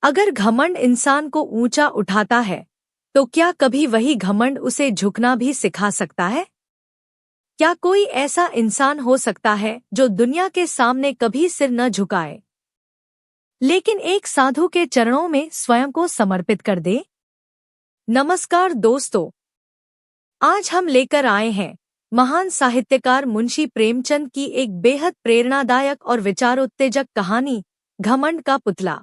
अगर घमंड इंसान को ऊंचा उठाता है, तो क्या कभी वही घमंड उसे झुकना भी सिखा सकता है? क्या कोई ऐसा इंसान हो सकता है जो दुनिया के सामने कभी सिर न झुकाए, लेकिन एक साधु के चरणों में स्वयं को समर्पित कर दे? नमस्कार दोस्तों, आज हम लेकर आए हैं महान साहित्यकार मुंशी प्रेमचंद की एक बेहद प्रेरणादायक और विचारोत्तेजक कहानी, घमंड का पुतला।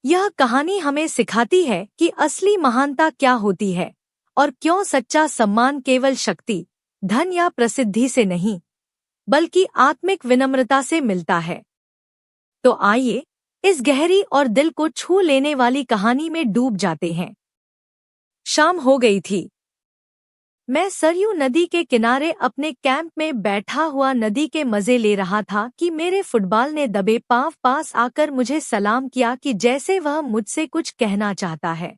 यह कहानी हमें सिखाती है कि असली महानता क्या होती है और क्यों सच्चा सम्मान केवल शक्ति, धन या प्रसिद्धि से नहीं, बल्कि आत्मिक विनम्रता से मिलता है। तो आइए इस गहरी और दिल को छू लेने वाली कहानी में डूब जाते हैं। शाम हो गई थी। मैं सरयू नदी के किनारे अपने कैंप में बैठा हुआ नदी के मजे ले रहा था कि मेरे फुटबॉल ने दबे पांव पास आकर मुझे सलाम किया कि जैसे वह मुझसे कुछ कहना चाहता है।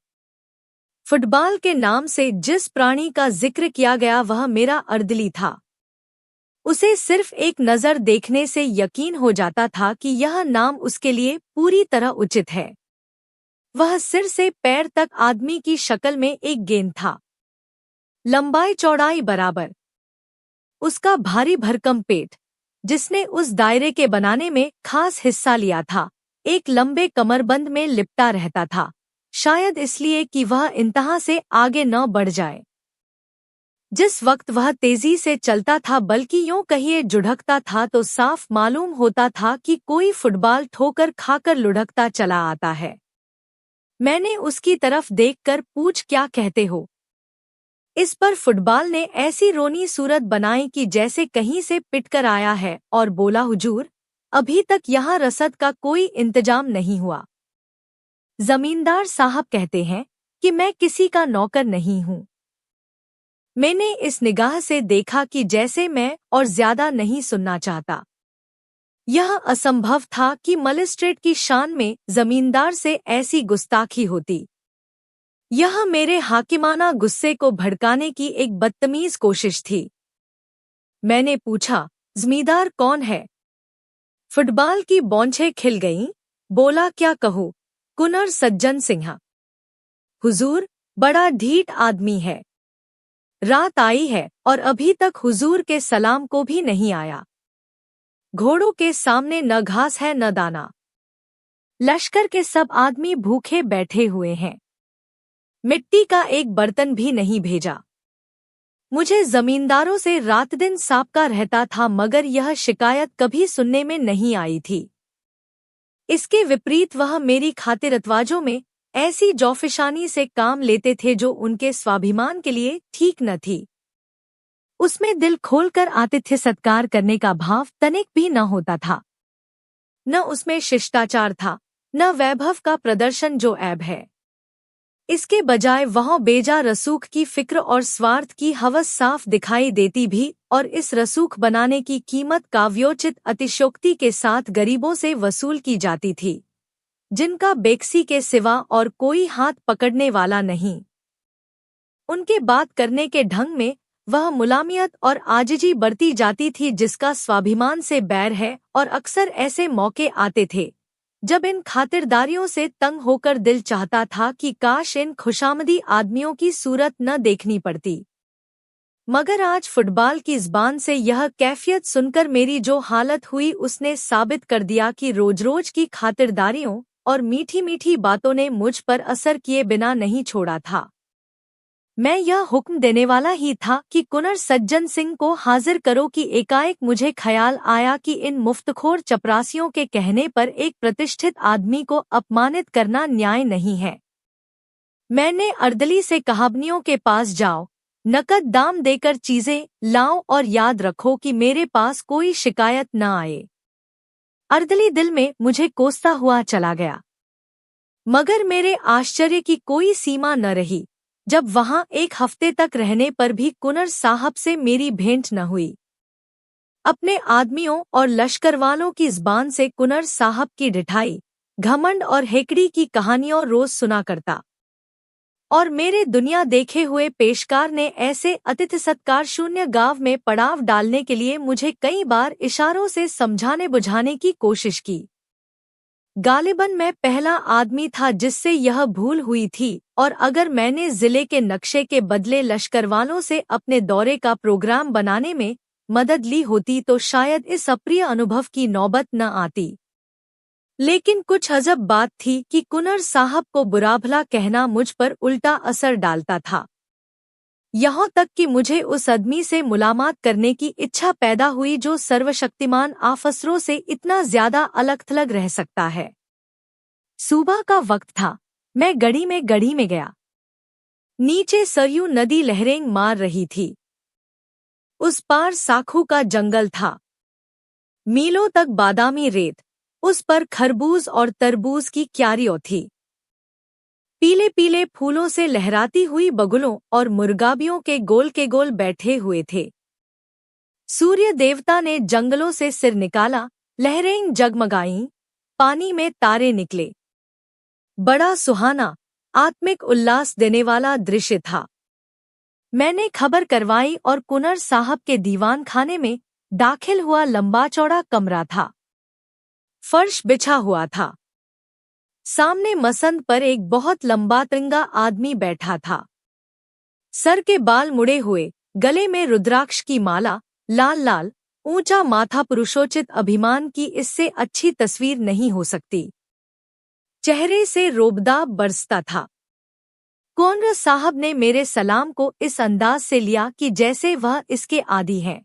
फुटबॉल के नाम से जिस प्राणी का जिक्र किया गया वह मेरा अर्दली था। उसे सिर्फ एक नज़र देखने से यकीन हो जाता था कि यह नाम उसके लिए पूरी तरह उचित है। वह सिर से पैर तक आदमी की शक्ल में एक गेंद था, लंबाई चौड़ाई बराबर। उसका भारी भरकम पेट, जिसने उस दायरे के बनाने में खास हिस्सा लिया था, एक लंबे कमरबंद में लिपटा रहता था, शायद इसलिए कि वह इंतहा से आगे न बढ़ जाए। जिस वक्त वह तेजी से चलता था, बल्कि यूं कहिए जुढ़कता था, तो साफ मालूम होता था कि कोई फुटबॉल ठोकर खाकर लुढ़कता चला आता है। मैंने उसकी तरफ देखकर पूछ, क्या कहते हो? इस पर फुटबॉल ने ऐसी रोनी सूरत बनाई कि जैसे कहीं से पिटकर आया है और बोला, हुजूर, अभी तक यहाँ रसद का कोई इंतजाम नहीं हुआ। जमींदार साहब कहते हैं कि मैं किसी का नौकर नहीं हूँ। मैंने इस निगाह से देखा कि जैसे मैं और ज्यादा नहीं सुनना चाहता। यह असंभव था कि मजिस्ट्रेट की शान में जमींदार से ऐसी गुस्ताखी होती। यह मेरे हाकिमाना गुस्से को भड़काने की एक बदतमीज कोशिश थी। मैंने पूछा, जमींदार कौन है? फुटबॉल की बौंछें खिल गईं। बोला, क्या कहूँ, कुंवर सज्जन सिंह। हुजूर, बड़ा ढीठ आदमी है। रात आई है और अभी तक हुजूर के सलाम को भी नहीं आया। घोड़ों के सामने न घास है न दाना। लश्कर के सब आदमी भूखे बैठे हुए हैं। मिट्टी का एक बर्तन भी नहीं भेजा। मुझे जमींदारों से रात दिन साबका रहता था, मगर यह शिकायत कभी सुनने में नहीं आई थी। इसके विपरीत वह मेरी खातिरतवाजों में ऐसी जौफिशानी से काम लेते थे जो उनके स्वाभिमान के लिए ठीक न थी। उसमें दिल खोलकर आतिथ्य सत्कार करने का भाव तनिक भी न होता था। न उसमें शिष्टाचार था, न वैभव का प्रदर्शन जो ऐब है। इसके बजाय वहाँ बेजा रसूख की फिक्र और स्वार्थ की हवस साफ दिखाई देती भी, और इस रसूख बनाने की कीमत काव्योचित अतिशयोक्ति के साथ गरीबों से वसूल की जाती थी, जिनका बेकसी के सिवा और कोई हाथ पकड़ने वाला नहीं। उनके बात करने के ढंग में वह मुलामियत और आजिजी बरती जाती थी जिसका स्वाभिमान से बैर है, और अक्सर ऐसे मौके आते थे जब इन खातिरदारियों से तंग होकर दिल चाहता था कि काश इन खुशामदी आदमियों की सूरत न देखनी पड़ती। मगर आज फुटबॉल की ज़बान से यह कैफियत सुनकर मेरी जो हालत हुई, उसने साबित कर दिया कि रोज-रोज की खातिरदारियों और मीठी-मीठी बातों ने मुझ पर असर किए बिना नहीं छोड़ा था। मैं यह हुक्म देने वाला ही था कि कुंवर सज्जन सिंह को हाजिर करो कि एकाएक मुझे ख्याल आया कि इन मुफ्तखोर चपरासियों के कहने पर एक प्रतिष्ठित आदमी को अपमानित करना न्याय नहीं है। मैंने अर्दली से कहाबनियों के पास जाओ, नकद दाम देकर चीजें लाओ और याद रखो कि मेरे पास कोई शिकायत न आए। अर्दली दिल में मुझे कोसता हुआ चला गया, मगर मेरे आश्चर्य की कोई सीमा न रही जब वहां एक हफ्ते तक रहने पर भी कुंवर साहब से मेरी भेंट न हुई। अपने आदमियों और लश्करवालों की ज़बान से कुंवर साहब की ढिठाई, घमंड और हेकड़ी की कहानियां रोज सुना करता, और मेरे दुनिया देखे हुए पेशकार ने ऐसे अतिथि सत्कार शून्य गांव में पड़ाव डालने के लिए मुझे कई बार इशारों से समझाने बुझाने की कोशिश की। गालिबन मैं पहला आदमी था जिससे यह भूल हुई थी, और अगर मैंने जिले के नक्शे के बदले लश्करवालों से अपने दौरे का प्रोग्राम बनाने में मदद ली होती तो शायद इस अप्रिय अनुभव की नौबत न आती। लेकिन कुछ अजब बात थी कि कुंवर साहब को बुरा-भला कहना मुझ पर उल्टा असर डालता था। यहाँ तक कि मुझे उस आदमी से मुलाकात करने की इच्छा पैदा हुई जो सर्वशक्तिमान अफसरों से इतना ज्यादा अलग-थलग रह सकता है। सुबह का वक्त था। मैं गढ़ी में गया। नीचे सरयू नदी लहरें मार रही थी। उस पार साखू का जंगल था। मीलों तक बादामी रेत, उस पर खरबूज और तरबूज की क्यारियों थी। पीले पीले फूलों से लहराती हुई बगुलों और मुर्गाबियों के गोल बैठे हुए थे। सूर्य देवता ने जंगलों से सिर निकाला, लहरें जगमगाईं, पानी में तारे निकले। बड़ा सुहाना, आत्मिक उल्लास देने वाला दृश्य था। मैंने खबर करवाई और कुंवर साहब के दीवान खाने में दाखिल हुआ। लंबा चौड़ा कमरा था। फर्श बिछा हुआ था। सामने मसंद पर एक बहुत लंबा तिरंगा आदमी बैठा था। सर के बाल मुड़े हुए, गले में रुद्राक्ष की माला, लाल लाल ऊंचा माथा। पुरुषोचित अभिमान की इससे अच्छी तस्वीर नहीं हो सकती। चेहरे से रोबदाब बरसता था। कुंवर साहब ने मेरे सलाम को इस अंदाज से लिया कि जैसे वह इसके आदी हैं।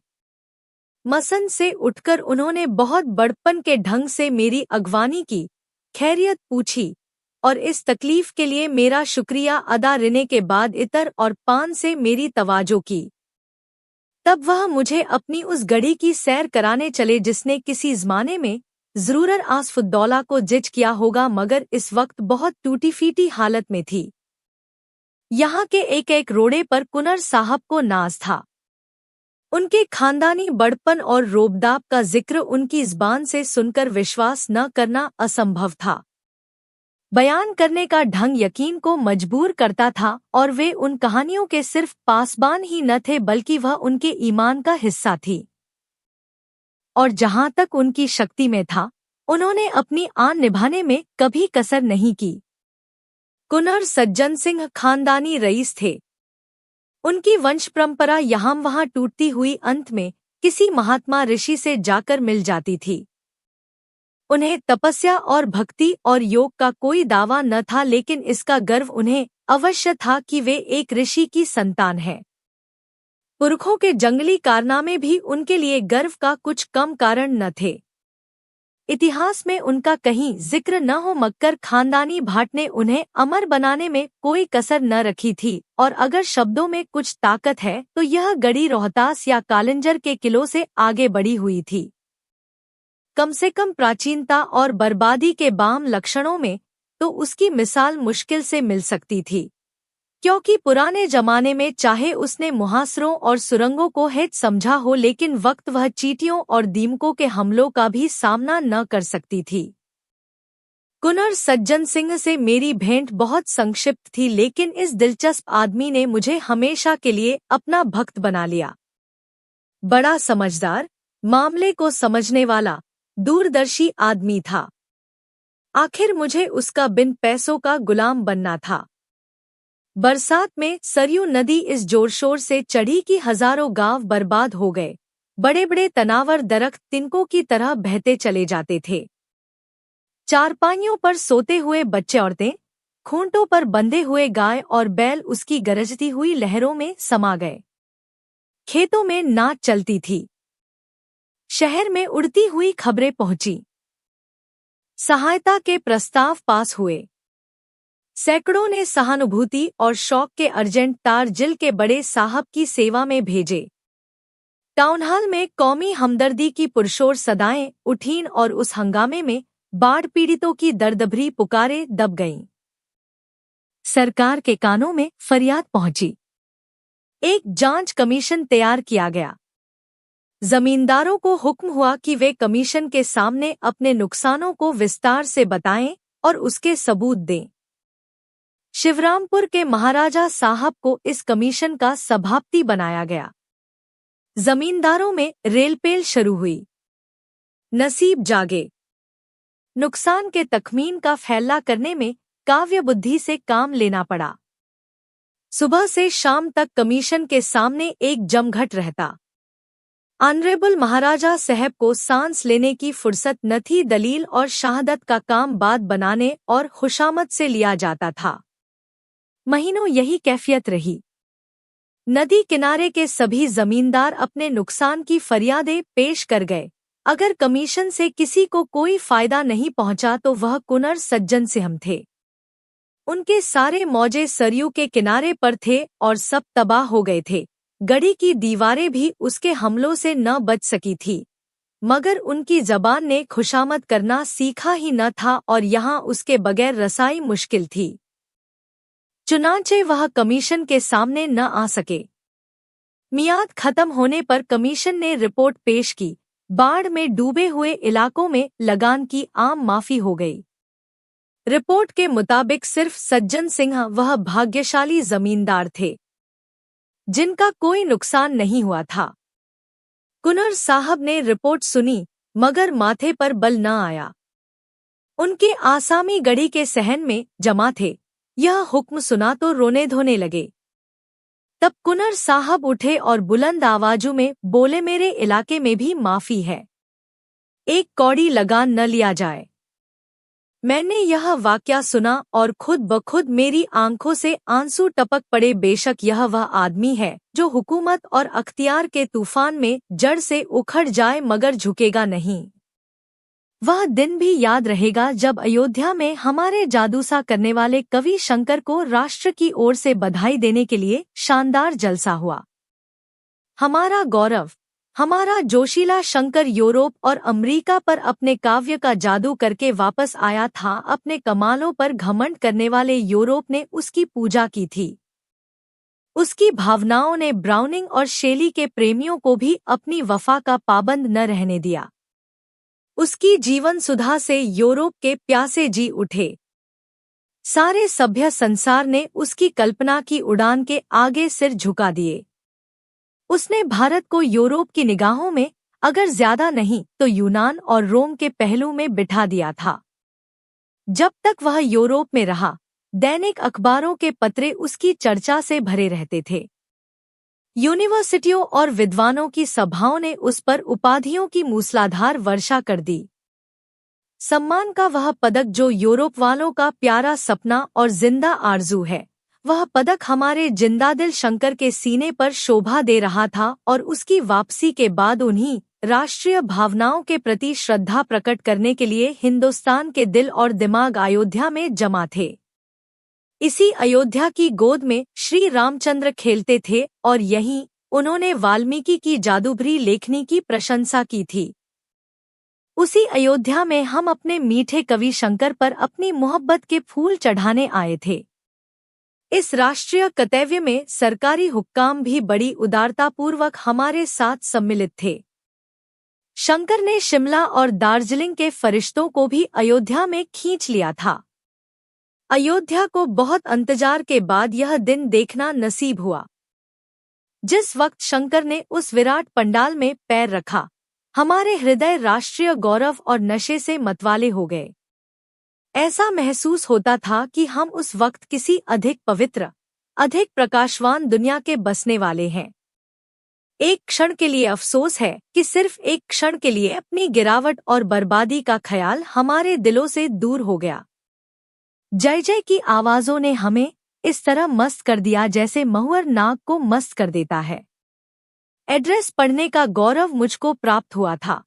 मसंद से उठकर उन्होंने बहुत बड़प्पन के ढंग से मेरी अगवानी की, खैरियत पूछी और इस तकलीफ के लिए मेरा शुक्रिया अदा करने के बाद इतर और पान से मेरी तवाजो की। तब वह मुझे अपनी उस गढ़ी की सैर कराने चले जिसने किसी ज़माने में ज़रूर आसफुद्दौला को जिज किया होगा, मगर इस वक्त बहुत टूटी फीटी हालत में थी। यहाँ के एक एक रोड़े पर कुंवर साहब को नाज था। उनके खानदानी बड़पन और रोबदाब का जिक्र उनकी ज़बान से सुनकर विश्वास न करना असंभव था। बयान करने का ढंग यकीन को मजबूर करता था, और वे उन कहानियों के सिर्फ पासबान ही न थे बल्कि वह उनके ईमान का हिस्सा थी। और जहाँ तक उनकी शक्ति में था, उन्होंने अपनी आन निभाने में कभी कसर नहीं की। कुंवर सज्जन सिंह खानदानी रईस थे। उनकी वंश परंपरा यहाँ वहाँ टूटती हुई अंत में किसी महात्मा ऋषि से जाकर मिल जाती थी। उन्हें तपस्या और भक्ति और योग का कोई दावा न था, लेकिन इसका गर्व उन्हें अवश्य था कि वे एक ऋषि की संतान हैं। पुरखों के जंगली कारनामे भी उनके लिए गर्व का कुछ कम कारण न थे। इतिहास में उनका कहीं जिक्र न हो, मगर खानदानी भाट ने उन्हें अमर बनाने में कोई कसर न रखी थी। और अगर शब्दों में कुछ ताकत है तो यह गढ़ी रोहतास या कालिंजर के किलों से आगे बढ़ी हुई थी। कम से कम प्राचीनता और बर्बादी के बाम लक्षणों में तो उसकी मिसाल मुश्किल से मिल सकती थी, क्योंकि पुराने जमाने में चाहे उसने मुहासरों और सुरंगों को हित समझा हो, लेकिन वक्त वह चींटियों और दीमकों के हमलों का भी सामना न कर सकती थी। कुंवर सज्जन सिंह से मेरी भेंट बहुत संक्षिप्त थी, लेकिन इस दिलचस्प आदमी ने मुझे हमेशा के लिए अपना भक्त बना लिया। बड़ा समझदार, मामले को समझने वाला, दूरदर्शी आदमी था। आखिर मुझे उसका बिन पैसों का गुलाम बनना था। बरसात में सरयू नदी इस जोर शोर से चढ़ी कि हजारों गांव बर्बाद हो गए। बड़े बड़े तनावर दरख्त तिनकों की तरह बहते चले जाते थे। चारपाइयों पर सोते हुए बच्चे, औरतें, खूंटों पर बंधे हुए गाय और बैल उसकी गरजती हुई लहरों में समा गए। खेतों में नाच चलती थी। शहर में उड़ती हुई खबरें पहुंची। सहायता के प्रस्ताव पास हुए। सैकड़ों ने सहानुभूति और शौक के अर्जेंट तार जिल के बड़े साहब की सेवा में भेजे। टाउनहॉल में कौमी हमदर्दी की पुरशोर सदाएं उठीं और उस हंगामे में बाढ़ पीड़ितों की दर्दभरी पुकारें दब गईं। सरकार के कानों में फरियाद पहुंची। एक जांच कमीशन तैयार किया गया। जमींदारों को हुक्म हुआ कि वे कमीशन के सामने अपने नुकसानों को विस्तार से बताएं और उसके सबूत दें। शिवरामपुर के महाराजा साहब को इस कमीशन का सभापति बनाया गया। जमींदारों में रेलपेल शुरू हुई। नसीब जागे। नुकसान के तखमीन का फैसला करने में काव्य बुद्धि से काम लेना पड़ा। सुबह से शाम तक कमीशन के सामने एक जमघट रहता। ऑनरेबल महाराजा साहब को सांस लेने की फुर्सत न थी। दलील और शहादत का काम बात बनाने और खुशामद से लिया जाता था। महीनों यही कैफियत रही। नदी किनारे के सभी जमींदार अपने नुकसान की फरियादें पेश कर गए। अगर कमीशन से किसी को कोई फायदा नहीं पहुंचा तो वह कुंवर सज्जन सिंह थे। उनके सारे मौजे सरयू के किनारे पर थे और सब तबाह हो गए थे। गढ़ी की दीवारें भी उसके हमलों से न बच सकी थी, मगर उनकी जबान ने खुशामद करना सीखा ही न था और यहाँ उसके बगैर रसाई मुश्किल थी। चुनांचे वह कमीशन के सामने न आ सके। मियाद खत्म होने पर कमीशन ने रिपोर्ट पेश की। बाढ़ में डूबे हुए इलाकों में लगान की आम माफी हो गई। रिपोर्ट के मुताबिक सिर्फ सज्जन सिंह वह भाग्यशाली जमींदार थे जिनका कोई नुकसान नहीं हुआ था। कुंवर साहब ने रिपोर्ट सुनी मगर माथे पर बल न आया। उनके आसामी गढ़ी के सहन में जमा थे। यह हुक्म सुना तो रोने धोने लगे। तब कुंवर साहब उठे और बुलंद आवाजों में बोले, मेरे इलाके में भी माफी है, एक कौड़ी लगान न लिया जाए। मैंने यह वाकया सुना और खुद ब खुद मेरी आंखों से आंसू टपक पड़े। बेशक यह वह आदमी है जो हुकूमत और अख्तियार के तूफान में जड़ से उखड़ जाए मगर झुकेगा नहीं। वह दिन भी याद रहेगा जब अयोध्या में हमारे जादूसा करने वाले कवि शंकर को राष्ट्र की ओर से बधाई देने के लिए शानदार जलसा हुआ। हमारा गौरव, हमारा जोशीला शंकर यूरोप और अमेरिका पर अपने काव्य का जादू करके वापस आया था। अपने कमालों पर घमंड करने वाले यूरोप ने उसकी पूजा की थी। उसकी भावनाओं ने ब्राउनिंग और शेली के प्रेमियों को भी अपनी वफा का पाबंद न रहने दिया। उसकी जीवन सुधा से यूरोप के प्यासे जी उठे। सारे सभ्य संसार ने उसकी कल्पना की उड़ान के आगे सिर झुका दिए। उसने भारत को यूरोप की निगाहों में अगर ज्यादा नहीं तो यूनान और रोम के पहलू में बिठा दिया था। जब तक वह यूरोप में रहा, दैनिक अखबारों के पत्रे उसकी चर्चा से भरे रहते थे। यूनिवर्सिटियों और विद्वानों की सभाओं ने उस पर उपाधियों की मूसलाधार वर्षा कर दी। सम्मान का वह पदक जो यूरोप वालों का प्यारा सपना और जिंदा आरजू है, वह पदक हमारे जिंदादिल शंकर के सीने पर शोभा दे रहा था और उसकी वापसी के बाद उन्हीं राष्ट्रीय भावनाओं के प्रति श्रद्धा प्रकट करने के लिए हिंदुस्तान के दिल और दिमाग अयोध्या में जमा थे। इसी अयोध्या की गोद में श्री रामचंद्र खेलते थे और यहीं उन्होंने वाल्मीकि की जादूभरी लेखनी की प्रशंसा की थी। उसी अयोध्या में हम अपने मीठे कवि शंकर पर अपनी मोहब्बत के फूल चढ़ाने आए थे। इस राष्ट्रीय कर्तव्य में सरकारी हुक्काम भी बड़ी उदारतापूर्वक हमारे साथ सम्मिलित थे। शंकर ने शिमला और दार्जिलिंग के फरिश्तों को भी अयोध्या में खींच लिया था। अयोध्या को बहुत इंतजार के बाद यह दिन देखना नसीब हुआ। जिस वक्त शंकर ने उस विराट पंडाल में पैर रखा, हमारे हृदय राष्ट्रीय गौरव और नशे से मतवाले हो गए। ऐसा महसूस होता था कि हम उस वक्त किसी अधिक पवित्र, अधिक प्रकाशवान दुनिया के बसने वाले हैं। एक क्षण के लिए अफसोस है कि सिर्फ एक क्षण के लिए अपनी गिरावट और बर्बादी का ख्याल हमारे दिलों से दूर हो गया। जय जय की आवाजों ने हमें इस तरह मस्त कर दिया जैसे महुअर नाग को मस्त कर देता है। एड्रेस पढ़ने का गौरव मुझको प्राप्त हुआ था।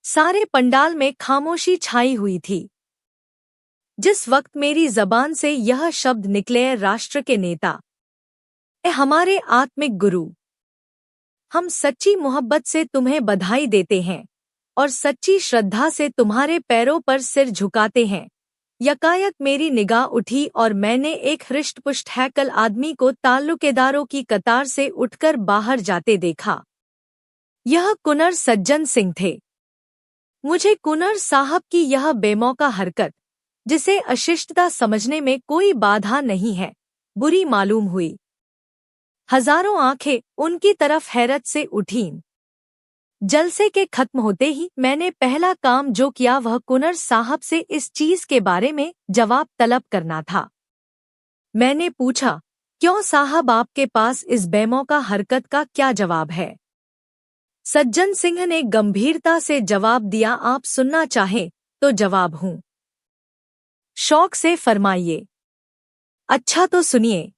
सारे पंडाल में खामोशी छाई हुई थी। जिस वक्त मेरी जबान से यह शब्द निकले, राष्ट्र के नेता, हमारे आत्मिक गुरु, हम सच्ची मोहब्बत से तुम्हें बधाई देते हैं और सच्ची श्रद्धा से तुम्हारे पैरों पर सिर झुकाते हैं। यकायक मेरी निगाह उठी और मैंने एक हृष्टपुष्ट हैकल आदमी को ताल्लुकेदारों की कतार से उठकर बाहर जाते देखा। यह कुंवर सज्जन सिंह थे। मुझे कुंवर साहब की यह बेमौका हरकत, जिसे अशिष्टता समझने में कोई बाधा नहीं है, बुरी मालूम हुई। हजारों आंखें उनकी तरफ हैरत से उठीं। जलसे के खत्म होते ही मैंने पहला काम जो किया वह कुंवर साहब से इस चीज के बारे में जवाब तलब करना था। मैंने पूछा, क्यों साहब, आपके पास इस बेमौका हरकत का क्या जवाब है? सज्जन सिंह ने गंभीरता से जवाब दिया, आप सुनना चाहें तो जवाब हूँ। शौक से फरमाइए। अच्छा तो सुनिए।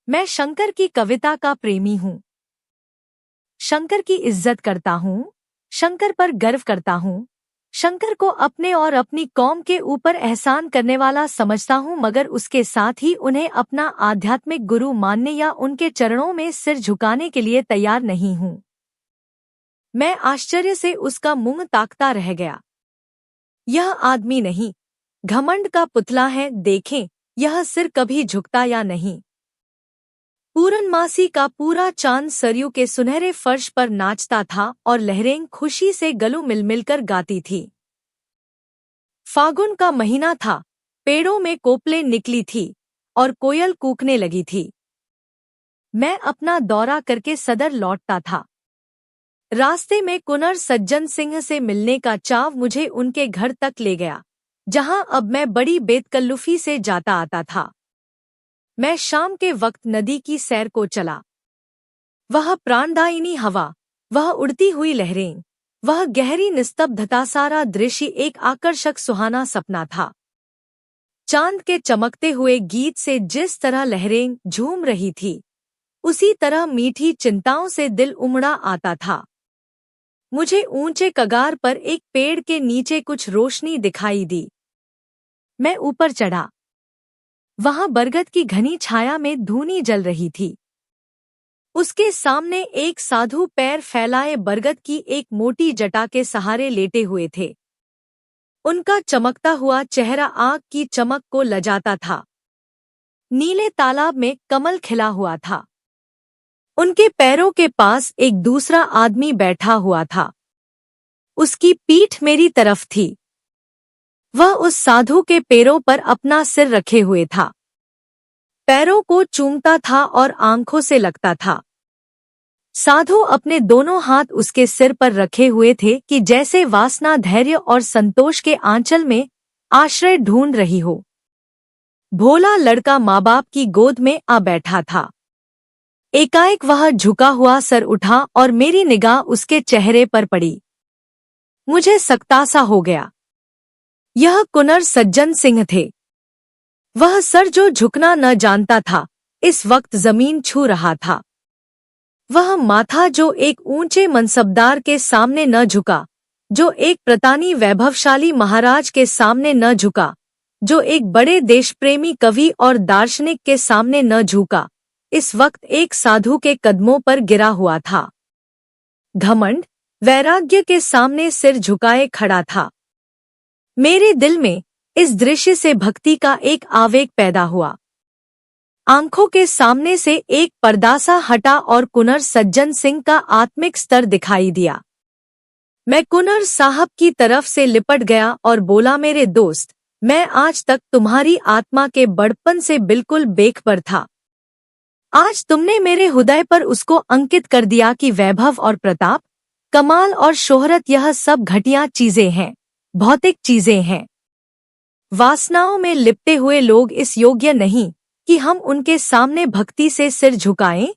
मैं शंकर की कविता का प्रेमी हूँ, शंकर की इज्जत करता हूँ, शंकर पर गर्व करता हूँ, शंकर को अपने और अपनी कौम के ऊपर एहसान करने वाला समझता हूँ, मगर उसके साथ ही उन्हें अपना आध्यात्मिक गुरु मानने या उनके चरणों में सिर झुकाने के लिए तैयार नहीं हूँ। मैं आश्चर्य से उसका मुंह ताकता रह गया। यह आदमी नहीं, घमंड का पुतला है। देखें, यह सिर कभी झुकता या नहीं। पूर्णमासी का पूरा चांद सरयू के सुनहरे फर्श पर नाचता था और लहरें खुशी से गलों मिल मिलकर गाती थी। फागुन का महीना था, पेड़ों में कोपलें निकली थी और कोयल कूकने लगी थी। मैं अपना दौरा करके सदर लौटता था। रास्ते में कुंवर सज्जन सिंह से मिलने का चाव मुझे उनके घर तक ले गया, जहां अब मैं बड़ी बेतकल्लुफी से जाता आता था। मैं शाम के वक्त नदी की सैर को चला। वह प्राणदायिनी हवा, वह उड़ती हुई लहरें, वह गहरी निस्तब्धता, सारा दृश्य एक आकर्षक सुहाना सपना था। चांद के चमकते हुए गीत से जिस तरह लहरें झूम रही थी, उसी तरह मीठी चिंताओं से दिल उमड़ा आता था। मुझे ऊंचे कगार पर एक पेड़ के नीचे कुछ रोशनी दिखाई दी। मैं ऊपर चढ़ा। वहां बरगद की घनी छाया में धूनी जल रही थी। उसके सामने एक साधु पैर फैलाए बरगद की एक मोटी जटा के सहारे लेटे हुए थे। उनका चमकता हुआ चेहरा आग की चमक को लजाता था। नीले तालाब में कमल खिला हुआ था। उनके पैरों के पास एक दूसरा आदमी बैठा हुआ था। उसकी पीठ मेरी तरफ थी। वह उस साधु के पैरों पर अपना सिर रखे हुए था, पैरों को चूमता था और आंखों से लगता था। साधु अपने दोनों हाथ उसके सिर पर रखे हुए थे कि जैसे वासना धैर्य और संतोष के आंचल में आश्रय ढूंढ रही हो। भोला लड़का माँ बाप की गोद में आ बैठा था। एकाएक वह झुका हुआ सर उठा और मेरी निगाह उसके चेहरे पर पड़ी। मुझे सकतासा हो गया। यह कुंवर सज्जन सिंह थे। वह सर जो झुकना न जानता था, इस वक्त जमीन छू रहा था। वह माथा जो एक ऊंचे मनसबदार के सामने न झुका, जो एक प्रतानी वैभवशाली महाराज के सामने न झुका, जो एक बड़े देशप्रेमी कवि और दार्शनिक के सामने न झुका, इस वक्त एक साधु के कदमों पर गिरा हुआ था। घमंड, वैराग्य के सामने सिर झुकाए खड़ा था। मेरे दिल में इस दृश्य से भक्ति का एक आवेग पैदा हुआ। आंखों के सामने से एक पर्दासा हटा और कुंवर सज्जन सिंह का आत्मिक स्तर दिखाई दिया। मैं कुंवर साहब की तरफ से लिपट गया और बोला, मेरे दोस्त, मैं आज तक तुम्हारी आत्मा के बड़पन से बिल्कुल बेखबर था। आज तुमने मेरे हृदय पर उसको अंकित कर दिया कि वैभव और प्रताप, कमाल और शोहरत यह सब घटिया चीजें हैं, भौतिक चीजें हैं। वासनाओं में लिपटे हुए लोग इस योग्य नहीं कि हम उनके सामने भक्ति से सिर झुकाएं।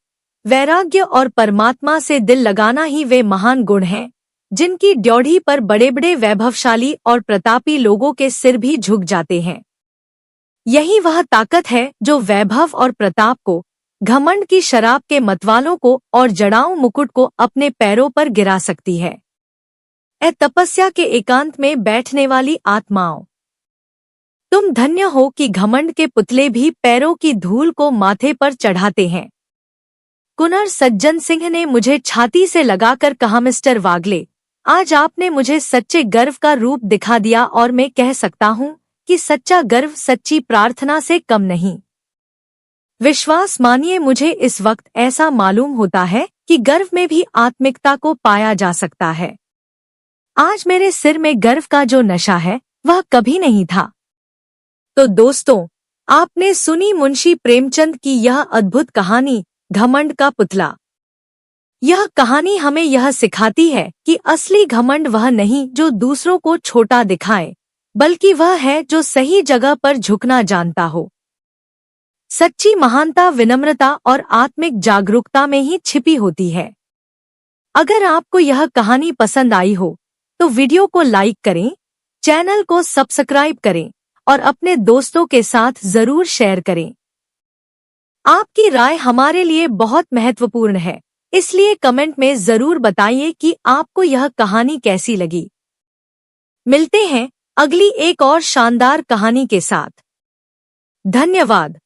वैराग्य और परमात्मा से दिल लगाना ही वे महान गुण हैं, जिनकी ड्योढ़ी पर बड़े बड़े वैभवशाली और प्रतापी लोगों के सिर भी झुक जाते हैं। यही वह ताकत है जो वैभव और प्रताप को, घमंड की शराब के मतवालों को और जड़ाऊ मुकुट को अपने पैरों पर गिरा सकती है। ए तपस्या के एकांत में बैठने वाली आत्माओं, तुम धन्य हो कि घमंड के पुतले भी पैरों की धूल को माथे पर चढ़ाते हैं। कुंवर सज्जन सिंह ने मुझे छाती से लगाकर कहा, मिस्टर वागले, आज आपने मुझे सच्चे गर्व का रूप दिखा दिया और मैं कह सकता हूँ कि सच्चा गर्व सच्ची प्रार्थना से कम नहीं। विश्वास मानिए, मुझे इस वक्त ऐसा मालूम होता है कि गर्व में भी आत्मिकता को पाया जा सकता है। आज मेरे सिर में गर्व का जो नशा है वह कभी नहीं था। तो दोस्तों, आपने सुनी मुंशी प्रेमचंद की यह अद्भुत कहानी घमंड का पुतला। यह कहानी हमें यह सिखाती है कि असली घमंड वह नहीं जो दूसरों को छोटा दिखाए, बल्कि वह है जो सही जगह पर झुकना जानता हो। सच्ची महानता विनम्रता और आत्मिक जागरूकता में ही छिपी होती है। अगर आपको यह कहानी पसंद आई हो तो वीडियो को लाइक करें, चैनल को सब्सक्राइब करें और अपने दोस्तों के साथ जरूर शेयर करें। आपकी राय हमारे लिए बहुत महत्वपूर्ण है, इसलिए कमेंट में जरूर बताइए कि आपको यह कहानी कैसी लगी। मिलते हैं अगली एक और शानदार कहानी के साथ। धन्यवाद।